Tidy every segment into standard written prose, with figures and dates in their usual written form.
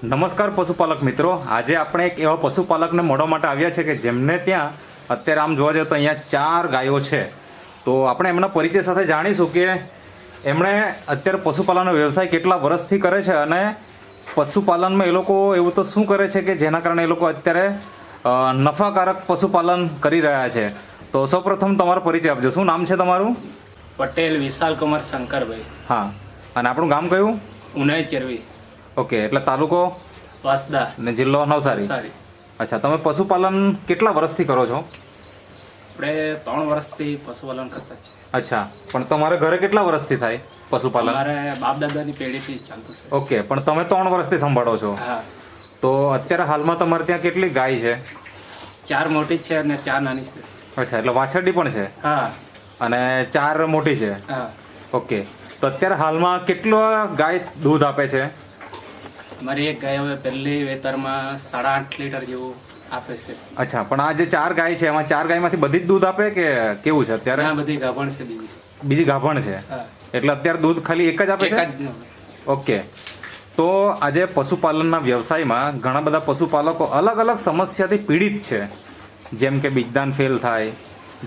નમસ્કાર પશુપાલક મિત્રો, આજે આપણે એક એવા પશુપાલકને મળવા માટે આવ્યા છે કે જેમને ત્યાં અત્યારે આમ જોવા જઈએ તો અહીંયા 4 ગાયો છે. તો આપણે એમના પરિચય સાથે જાણીશું કે એમણે અત્યારે પશુપાલનનો વ્યવસાય કેટલા વર્ષથી કરે છે અને પશુપાલનમાં એ લોકો એવું તો શું કરે છે કે જેના કારણે એ લોકો અત્યારે નફાકારક પશુપાલન કરી રહ્યા છે. તો સૌપ્રથમ તમારો પરિચય આપજો. શું નામ છે તમારું? પટેલ વિશાલ કુમાર શંકરભાઈ. હા, અને આપણું ગામ કયું? ઉનાઈ ચેરવી. ઓકે, એટલે તાલુકો વાસદા ને જિલ્લો નવસારી. સારી. અચ્છા, તમે પશુપાલન કેટલા વર્ષથી કરો છો? આપણે 3 વર્ષથી પશુપાલન કરતા છીએ. અચ્છા, પણ તમારે ઘરે કેટલા વર્ષથી થાય પશુપાલન? અમારે બાપ દાદાની પેઢીથી ચાલતું છે. ઓકે, પણ તમે 3 વર્ષથી સંભાળો છો. હા, તો અત્યારે હાલમાં તમારે ત્યાં કેટલી ગાય છે? 4 મોટી છે અને 4 નાની છે. અચ્છા, એટલે વાછરડી પણ છે હા અને 4 મોટી છે. હા. ઓકે, તો અત્યારે હાલમાં કેટલો ગાય દૂધ આપે છે? મારી એક ગાય હવે પહેલી વેતરમાં 8.5 લીટર જેવું આપે છે. અચ્છા, પણ આ જે 4 ગાય છે એમાં 4 ગાયમાંથી બધી જ દૂધ આપે કે કેવું છે અત્યારે? ત્યાં બધી ગાભણ છે બીજી. બીજી ગાભણ છે, હા, એટલે અત્યારે દૂધ ખાલી એક જ આપે એક છે? જ ન. ઓકે, તો આજે પશુપાલનના વ્યવસાયમાં ઘણા બધા પશુપાલકો અલગ અલગ સમસ્યાથી પીડિત છે. જેમ કે બીજદાન ફેલ થાય,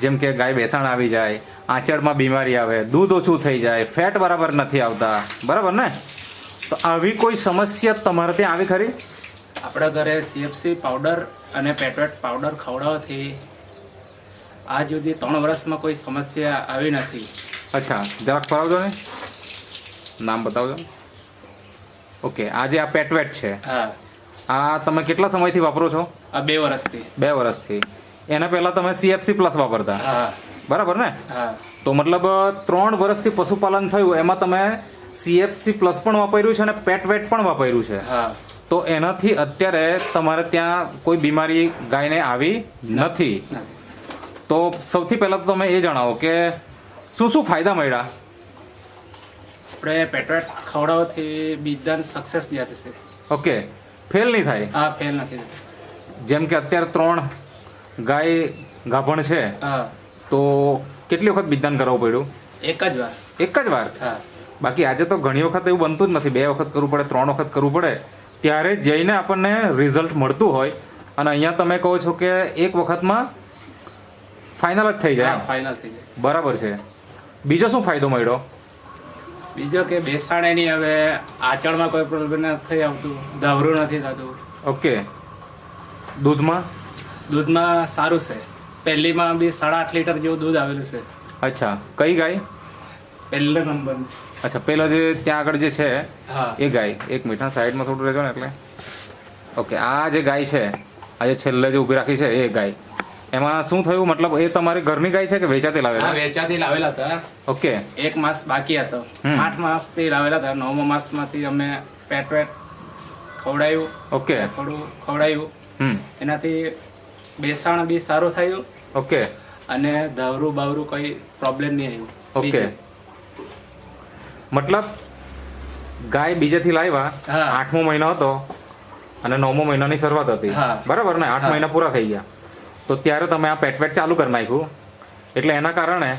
જેમ કે ગાય બેસાણ આવી જાય, આંચળમાં બીમારી આવે, દૂધ ઓછું થઈ જાય, ફેટ બરાબર નથી આવતા, બરાબર ને? તો આવી કોઈ સમસ્યા તમારે ત્યાં આવી ખરી? આપણા ઘરે CFC પાવડર અને પેટવેટ પાવડર ખવડાવવાથી આજ સુધી 3 વર્ષમાં કોઈ સમસ્યા આવી નથી. અચ્છા, જરાક ફરાવજો ને, નામ બતાવજો. ઓકે, આ જે આ પેટવેટ છે, હા, આ તમે કેટલા સમયથી વાપરો છો? આ 2 વર્ષથી. 2 વર્ષથી. એના પહેલાં તમે CFC પ્લસ વાપરતા, હા બરાબર ને? હા. તો મતલબ 3 વર્ષથી પશુપાલન થયું એમાં તમે CFC પ્લસ પણ વાપર્યું છે અને પેટવેટ પણ વાપર્યું છે. હા. તો એનાથી અત્યારે તમારે ત્યાં કોઈ બીમારી ગાયને આવી નથી. તો સૌથી પહેલાં તો તમે એ જણાવો કે શું શું ફાયદા મળ્યા? આપણે પેટવેટ ખવડાવવાથી બીજદાન સક્સેસ જાય છે. ઓકે, ફેલ નહીં થાય? હા, ફેલ નથી થતું. જેમ કે અત્યારે 3 ગાય ગાભણ છે, હા, તો કેટલી વખત બીજદાન કરાવવું પડ્યું? એક જ વાર. એક જ વાર? હા, બાકી આજે તો ઘણી વખત એવું બનતું જ નથી. 2 વખત કરવું પડે, 3 વખત કરવું પડે, ત્યારે જઈને આપણને રિઝલ્ટ મળતું હોય. અને અહીંયા તમે કહો છો કે એક વખતમાં ફાઇનલ જ થઈ જાય. ફાઇનલ થઈ જાય. બરાબર છે. બીજો શું ફાયદો મળ્યો? બીજો કે બેસાણે નહીં, હવે આંચળમાં કોઈ પ્રોબ્લેમ નથી આવતું, ધાવરું નથી થતું. ઓકે, દૂધમાં? દૂધમાં સારું છે. પહેલીમાં બી 8.5 લીટર જેવું દૂધ આવેલું છે. અચ્છા, કઈ ગાય? પહેલો નંબર. અચ્છા, પેલો જે ત્યાં આગળ જે છે હા, એ ગાય. એક મિનિટ, સાઈડમાં થોડું રહેજો ને. એટલે ઓકે, આ જે ગાય છે, આ જે છેલ્લે જે ઊભી રાખી છે એ ગાય, એમાં શું થયું? મતલબ એ તમારી ઘરની ગાય છે કે વેચાતી હા, લાવેલા? વેચાથી લાવેલા હતા. ઓકે. 1 માસ બાકી હતો. હમ. 8 માસથી લાવેલા હતા. 9મા માસમાંથી અમે પેટવેટ ખવડાવ્યું. ઓકે. થોડું ખવડાવ્યું. એનાથી બેસાણ બી સારું થયું ઓકે. અને ધાવરું બાવરું કોઈ પ્રોબ્લેમ નહીં આવ્યું. ઓકે, મતલબ ગાય બીજેથી લાવ્યા, હા. 8મો મહિનો હતો અને 9મો મહિનાની શરૂઆત હતી, હા. બરાબર ને? 8 હા. મહિના પૂરા થઈ ગયા, તો ત્યારે તમે આ પેટવેટ ચાલુ કરી નાખ્યું. એટલે એના કારણે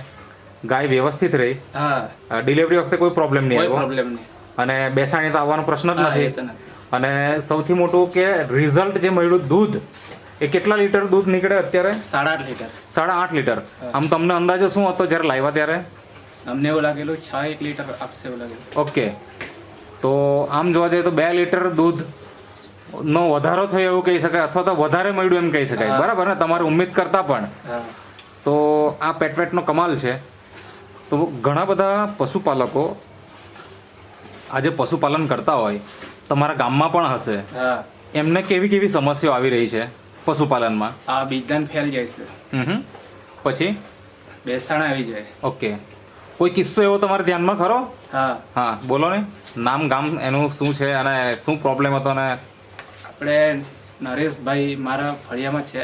ગાય વ્યવસ્થિત રહી, હા, ડિલિવરી વખતે કોઈ પ્રોબ્લેમ નહીં કોઈ આવ્યો પ્રોબ્લેમ નહીં. અને બેસાણી તો આવવાનો પ્રશ્ન જ હા, એ નથી. તો નથી. અને સૌથી મોટું કે રિઝલ્ટ જે મળ્યું, દૂધ, એ કેટલા લીટર દૂધ નીકળે અત્યારે? 8.5 લીટર. 8.5 લીટર. આમ તમને અંદાજો શું હતો જ્યારે લાવ્યા ત્યારે? અમને એવું લાગેલું 6 લીટર આપશે એવું લાગેલું. ઓકે, તો આમ જોવા જઈએ તો 2 લીટર દૂધ નો વધારો થયો એવું કહી શકાય, અથવા તો વધારે મળ્યું એમ કહી શકાય, હા. બરાબર ને? તમારી ઉમ્મીદ કરતા પણ. હા, તો આ પેટવેટનો કમાલ છે. તો ઘણા બધા પશુપાલકો આજે પશુપાલન કરતા હોય, તમારા ગામમાં પણ હશે, હા. એમને કેવી કેવી સમસ્યાઓ આવી રહી છે પશુપાલનમાં? આ બીજદાન ફેલ જાય છે. પછી? બેસાણ આવી જાય. ઓકે, કોઈ કિસ્સો એવો તમારા ધ્યાનમાં ખરો? હા, હા, બોલો ને. નામ, ગામ એનું શું છે અને શું પ્રોબ્લેમ હતો? ને આપણે નરેશભાઈ મારા ફળિયામાં છે.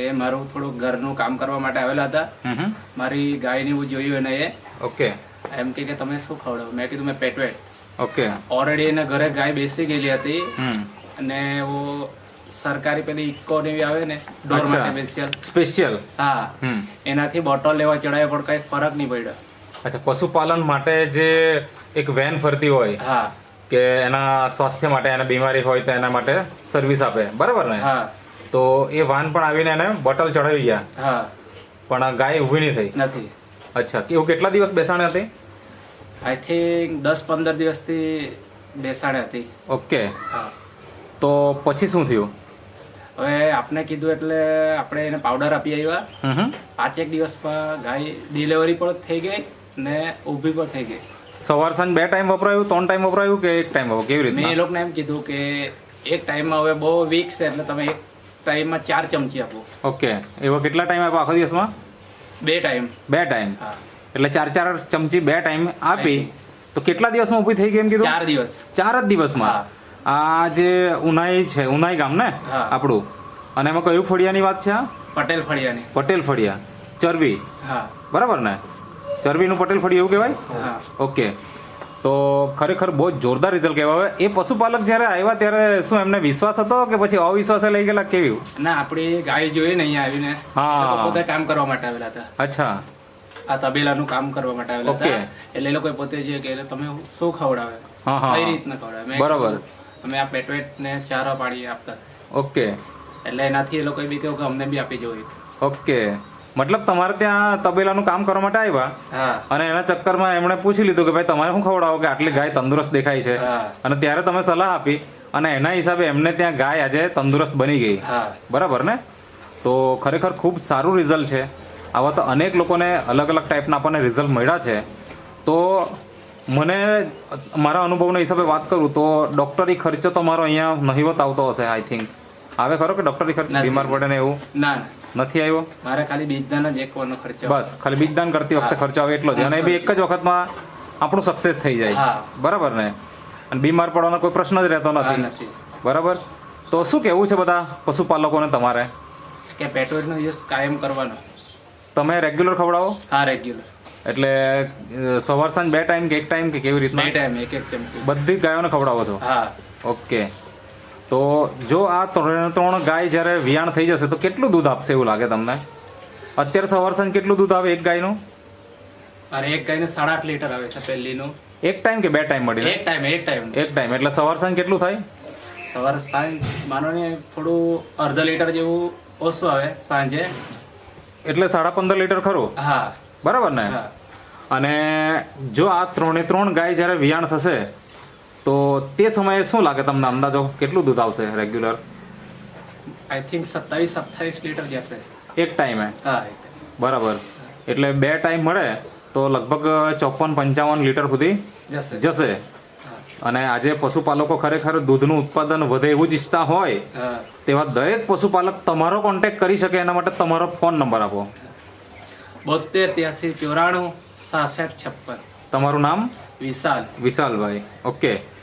એ મારું થોડું ઘરનું કામ કરવા માટે આવેલા હતા. મારી ગાયને હું જોયું અને એ ઓકે. એમ કે તમે શું ખવડાવો? મેં કીધું મેં પેટવેટ. ઓકે. ઓલરેડી એના ઘરે ગાય બેસી ગયેલી હતી અને એવો સરકારી પેલી ઇકો ને એવી આવે ને ઢોર માટે સ્પેશિયલ, હા, એનાથી બોટલ લેવા ચડાવ્યો પણ કઈ ફરક નહીં પડ્યો. અચ્છા, પશુપાલન માટે જે એક વેન ફરતી હોય, હા, કે એના સ્વાસ્થ્ય માટે એને બીમારી હોય તો એના માટે સર્વિસ આપે, બરાબર ને? હા તો એ વાન પણ આવીને એને બોટલ ચડાવી ગયા, હા પણ ગાય ઊભી નહીં થઈ. નથી. અચ્છા, એવું કેટલા દિવસ બેસાણી હતી? આઈ થિંક 10-15 દિવસથી બેસાડે હતી. ઓકે, હા તો પછી શું થયું? હવે આપણે કીધું એટલે આપણે એને પાવડર આપી આવ્યા. હમ 5 દિવસમાં ગાય ડિલિવરી પણ થઈ ગઈ ને ઊભી પણ થઈ ગઈ. સવાર સાંજ 2 ટાઈમ વપરાયું, 3 ટાઈમ વપરાયું કે 1 ટાઈમ વપરાયું? કેવી મેં એ રીતે? લોકોને એમ કીધું કે એક ટાઈમમાં હવે બહુ વીક છે એટલે તમે એક ટાઈમમાં 4 ચમચી આપો. ઓકે, એવો કેટલા ટાઈમ આપ્યો આખો દિવસમાં? 2 ટાઈમ. 2 ટાઈમ, હા એટલે 4 ચમચી 2 ટાઈમ આપી. તો કેટલા દિવસમાં ઊભી થઈ ગઈ એમ કીધું? 4 દિવસ. 4 જ દિવસમાં. આ જે ઉનાઈ છે, ઉનાઈ ગામ ને હા. આપણું, અને એમાં કયું ફળિયાની વાત છે? આ પટેલ ફળિયાની. પટેલ ફળિયા, ચરબી, હા બરાબર ને? ચરબીનું પટેલ ફળિયું એવું કહેવાય? હા ઓકે, તો ખરેખર બહુ જ જોરદાર રિઝલ્ટ કહેવાય. હવે એ પશુપાલક જ્યારે આવ્યા ત્યારે શું એમને વિશ્વાસ હતો કે પછી અવિશ્વાસે લઈ ગયેલા, કેવું? ના આપણી ગાય જોઈ ને અહીંયા આવીને હા. એ લોકો પોતે કામ કરવા માટે આવેલા હતા. અચ્છા, આ તબેલાનું કામ કરવા માટે આવેલા ઓકે. હતા. એટલે એ લોકો પોતે જે કે તમે શું ખવડાવે, હા હા કઈ રીતના ખવડાવે. મેં બરાબર. કીધું, અમે આ પેટવેટ ને ચારા પાડી આપતા. ઓકે એટલે એનાથી એ લોકોએ બી કહ્યું કે અમને બી આપી જવું. ઓકે, મતલબ તમારે ત્યાં તબેલાનું કામ કરવા માટે આવ્યા હા અને એના ચક્કરમાં એમણે પૂછી લીધું કે ભાઈ તમારે શું ખવડાવો કે આટલી ગાય તંદુરસ્ત દેખાય છે, હા અને ત્યારે તમે સલાહ આપી અને એના હિસાબે એમને ત્યાં ગાય આજે તંદુરસ્ત બની ગઈ, હા બરાબર ને? તો ખરેખર ખૂબ સારું રિઝલ્ટ છે. આવા તો અનેક લોકોને અલગ અલગ ટાઈપના આપણને રિઝલ્ટ મળ્યા છે. તો મને મારા અનુભવના હિસાબે વાત કરું તો ડૉક્ટરી ખર્ચો તમારો અહીંયા નહિવત આવતો હશે, આઈ થિંક. આવે ખરો કે ડૉક્ટરી ખર્ચ નથી. બીમાર પડે ને એવું ના નથી આવ્યો? મારે ખાલી બીજદાન જ એક વારનો ખર્ચો. બસ ખાલી બીજદાન કરતી વખતે ખર્ચો આવે એટલો જ, અને એ બી એક જ વખતમાં આપણું સક્સેસ થઈ જાય, હા બરાબર ને? અને બીમાર પડવાનો કોઈ પ્રશ્ન જ રહેતો હા, નથી, નથી. બરાબર? તો શું કહેવું છે બધા પશુપાલકોને તમારે? કે પેટવેટનો યુઝ કાયમ કરવાનો. તમે રેગ્યુલર ખવડાવો? હા રેગ્યુલર. એટલે સવાર સાંજ 2 ટાઈમ કે 1 ટાઈમ કે કેવી 2 રીતના? ટાઈમ એક ચમચી. બધી જ ગાયોને ખવડાવો છો? હા ઓકે, તો જો આ 3 ગાય જ્યારે વિયાણ થઈ જશે તો કેટલું દૂધ આપશે એવું લાગે તમને? અત્યારે સવાર સાંજ કેટલું દૂધ આવે એક ગાયનું? અને એક ગાયને 8.5 લીટર આવે છે પહેલીનું. 1 ટાઈમ કે 2 ટાઈમ મળીને? એક ટાઈમ. 1 ટાઈમ, એટલે સવાર સાંજ કેટલું થાય? સવાર સાંજ માનો ને થોડું અડધા લીટર જેવું ઓછું આવે સાંજે. એટલે 15.5 લીટર ખરું, હા બરાબર ને? હા અને જો આ 3 ગાય જ્યારે વિયાણ થશે તો તે સમયે શું લાગે તમને અંદાજો કેટલું દૂધ આવશે રેગ્યુલર? આઈ થિંક 27-28 લીટર જશે. 1 ટાઈમે, હા બરાબર? એટલે 2 ટાઈમ મળે તો લગભગ 54-55 લીટર સુધી જશે. જશે. હા. અને આજે પશુપાલકો ખરેખર દૂધનું ઉત્પાદન વધે એવું જ ઈચ્છતા હોય હા તેવા દરેક પશુપાલક તમારો કોન્ટેક્ટ કરી શકે એના માટે તમારો ફોન નંબર આપો. 72 83 94 66 56. તમારું નામ? વિશાલ. વિશાલભાઈ. ઓકે,